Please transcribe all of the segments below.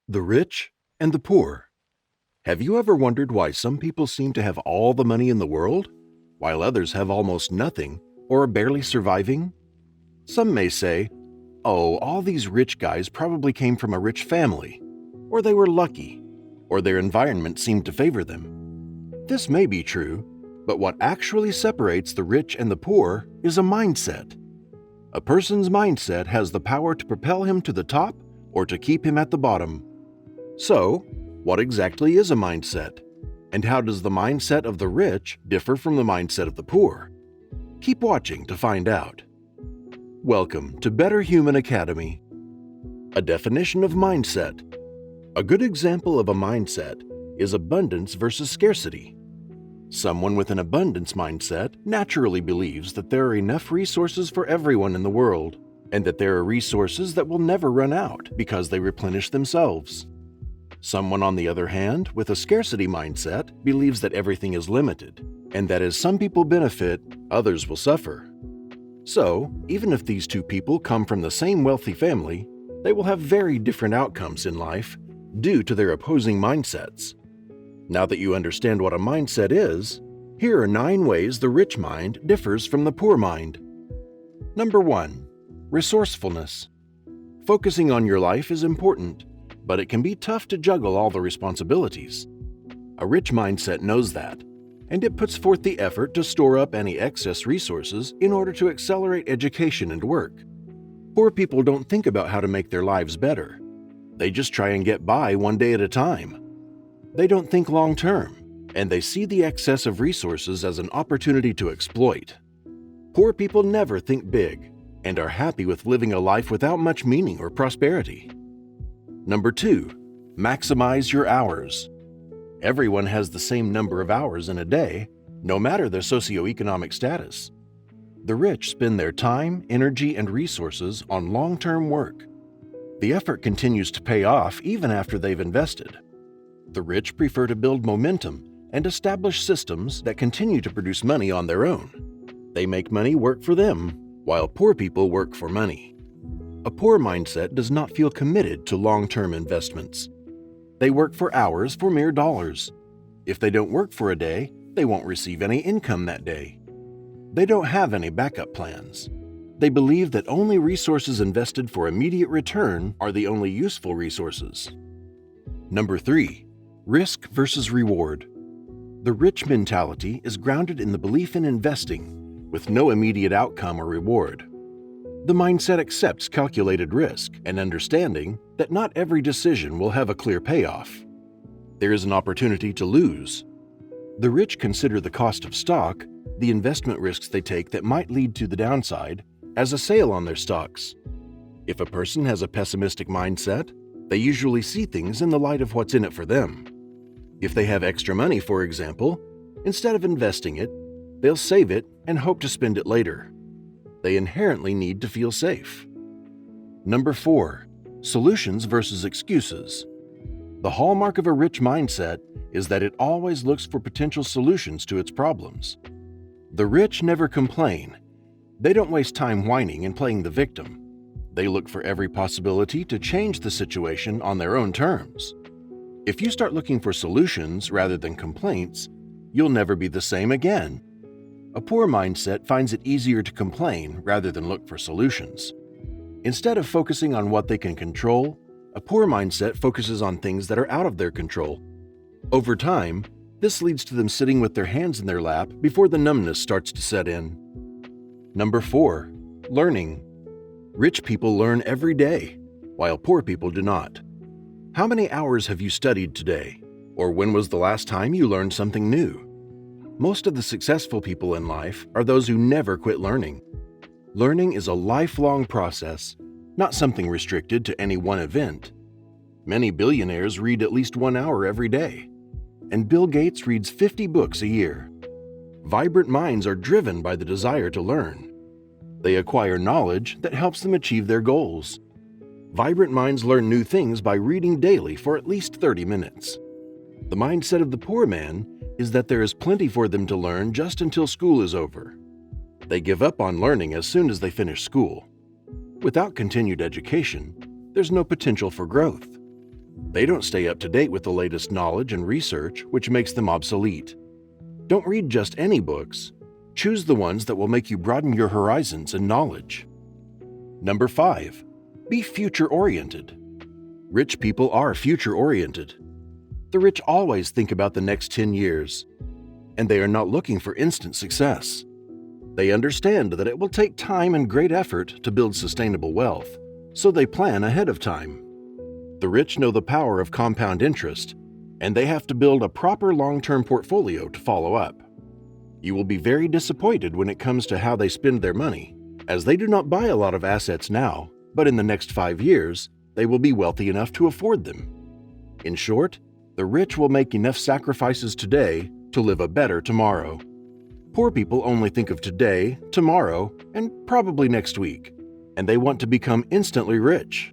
The rich and the poor. Have you ever wondered why some people seem to have all the money in the world, while others have almost nothing or are barely surviving? Some may say, oh, all these rich guys probably came from a rich family, or they were lucky, or their environment seemed to favor them. This may be true, but what actually separates the rich and the poor is a mindset. A person's mindset has the power to propel him to the top or to keep him at the bottom. So, what exactly is a mindset? And how does the mindset of the rich differ from the mindset of the poor? Keep watching to find out. Welcome to Better Human Academy. A definition of mindset. A good example of a mindset is abundance versus scarcity. Someone with an abundance mindset naturally believes that there are enough resources for everyone in the world, and that there are resources that will never run out because they replenish themselves. Someone, on the other hand, with a scarcity mindset believes that everything is limited, and that as some people benefit, others will suffer. So, even if these two people come from the same wealthy family, they will have very different outcomes in life due to their opposing mindsets. Now that you understand what a mindset is, here are 9 ways the rich mind differs from the poor mind. Number 1. Resourcefulness. Focusing on your life is important, but it can be tough to juggle all the responsibilities. A rich mindset knows that, and it puts forth the effort to store up any excess resources in order to accelerate education and work. Poor people don't think about how to make their lives better. They just try and get by one day at a time. They don't think long term, and they see the excess of resources as an opportunity to exploit. Poor people never think big and are happy with living a life without much meaning or prosperity. Number 2. Maximize your hours. Everyone has the same number of hours in a day, no matter their socioeconomic status. The rich spend their time, energy, and resources on long-term work. The effort continues to pay off even after they've invested. The rich prefer to build momentum and establish systems that continue to produce money on their own. They make money work for them, while poor people work for money. A poor mindset does not feel committed to long-term investments. They work for hours for mere dollars. If they don't work for a day, they won't receive any income that day. They don't have any backup plans. They believe that only resources invested for immediate return are the only useful resources. Number 3. Risk versus reward. The rich mentality is grounded in the belief in investing, with no immediate outcome or reward. The mindset accepts calculated risk and understanding that not every decision will have a clear payoff. There is an opportunity to lose. The rich consider the cost of stock, the investment risks they take that might lead to the downside, as a sale on their stocks. If a person has a pessimistic mindset, they usually see things in the light of what's in it for them. If they have extra money, for example, instead of investing it, they'll save it and hope to spend it later. They inherently need to feel safe. Number 4. Solutions versus excuses. The hallmark of a rich mindset is that it always looks for potential solutions to its problems. The rich never complain. They don't waste time whining and playing the victim. They look for every possibility to change the situation on their own terms. If you start looking for solutions rather than complaints, you'll never be the same again. A poor mindset finds it easier to complain rather than look for solutions. Instead of focusing on what they can control, a poor mindset focuses on things that are out of their control. Over time, this leads to them sitting with their hands in their lap before the numbness starts to set in. Number 4. Learning. Rich people learn every day, while poor people do not. How many hours have you studied today? Or when was the last time you learned something new? Most of the successful people in life are those who never quit learning. Learning is a lifelong process, not something restricted to any one event. Many billionaires read at least 1 hour every day, and Bill Gates reads 50 books a year. Vibrant minds are driven by the desire to learn. They acquire knowledge that helps them achieve their goals. Vibrant minds learn new things by reading daily for at least 30 minutes. The mindset of the poor man is that there is plenty for them to learn just until school is over. They give up on learning as soon as they finish school. Without continued education, there's no potential for growth. They don't stay up to date with the latest knowledge and research, which makes them obsolete. Don't read just any books. Choose the ones that will make you broaden your horizons and knowledge. Number 5. Be future-oriented. Rich people are future-oriented. The rich always think about the next 10 years, and they are not looking for instant success. They understand that it will take time and great effort to build sustainable wealth, so they plan ahead of time. The rich know the power of compound interest, and they have to build a proper long-term portfolio to follow up. You will be very disappointed when it comes to how they spend their money, as they do not buy a lot of assets now, but in the next 5 years, they will be wealthy enough to afford them. In short, the rich will make enough sacrifices today to live a better tomorrow. Poor people only think of today, tomorrow, and probably next week, and they want to become instantly rich.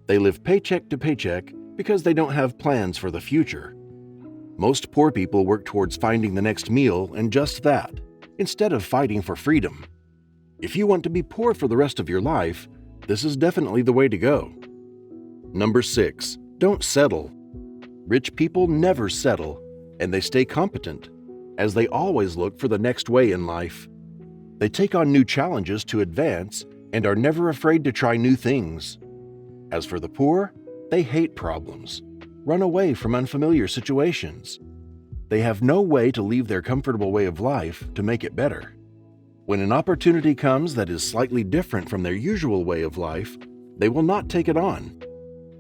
They live paycheck to paycheck because they don't have plans for the future. Most poor people work towards finding the next meal and just that, instead of fighting for freedom. If you want to be poor for the rest of your life, this is definitely the way to go. Number 6. Don't settle. Rich people never settle, and they stay competent, as they always look for the next way in life. They take on new challenges to advance and are never afraid to try new things. As for the poor, they hate problems, run away from unfamiliar situations. They have no way to leave their comfortable way of life to make it better. When an opportunity comes that is slightly different from their usual way of life, they will not take it on.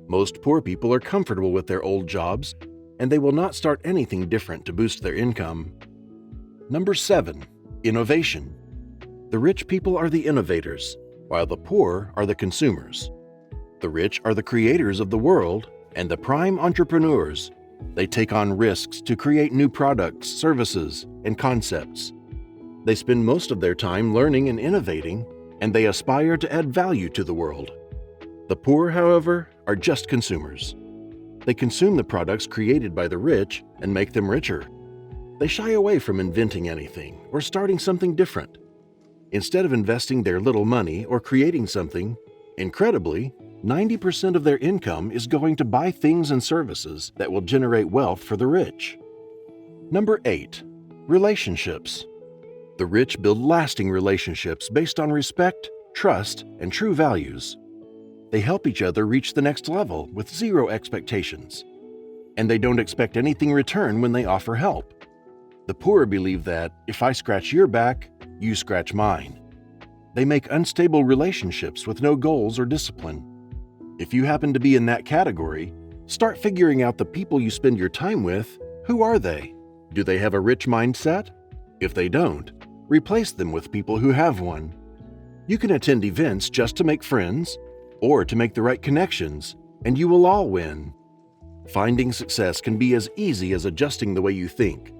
Most poor people are comfortable with their old jobs, and they will not start anything different to boost their income. Number 7. Innovation. The rich people are the innovators, while the poor are the consumers. The rich are the creators of the world and the prime entrepreneurs. They take on risks to create new products, services, and concepts. They spend most of their time learning and innovating, and they aspire to add value to the world. The poor, however, are just consumers. They consume the products created by the rich and make them richer. They shy away from inventing anything or starting something different. Instead of investing their little money or creating something, incredibly, 90% of their income is going to buy things and services that will generate wealth for the rich. Number 8. Relationships. The rich build lasting relationships based on respect, trust, and true values. They help each other reach the next level with zero expectations, and they don't expect anything in return when they offer help. The poor believe that if I scratch your back, you scratch mine. They make unstable relationships with no goals or discipline. If you happen to be in that category, start figuring out the people you spend your time with. Who are they? Do they have a rich mindset? If they don't, replace them with people who have one. You can attend events just to make friends, or to make the right connections, and you will all win. Finding success can be as easy as adjusting the way you think.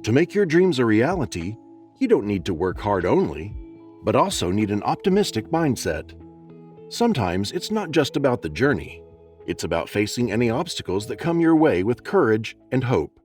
To make your dreams a reality, you don't need to work hard only, but also need an optimistic mindset. Sometimes it's not just about the journey. It's about facing any obstacles that come your way with courage and hope.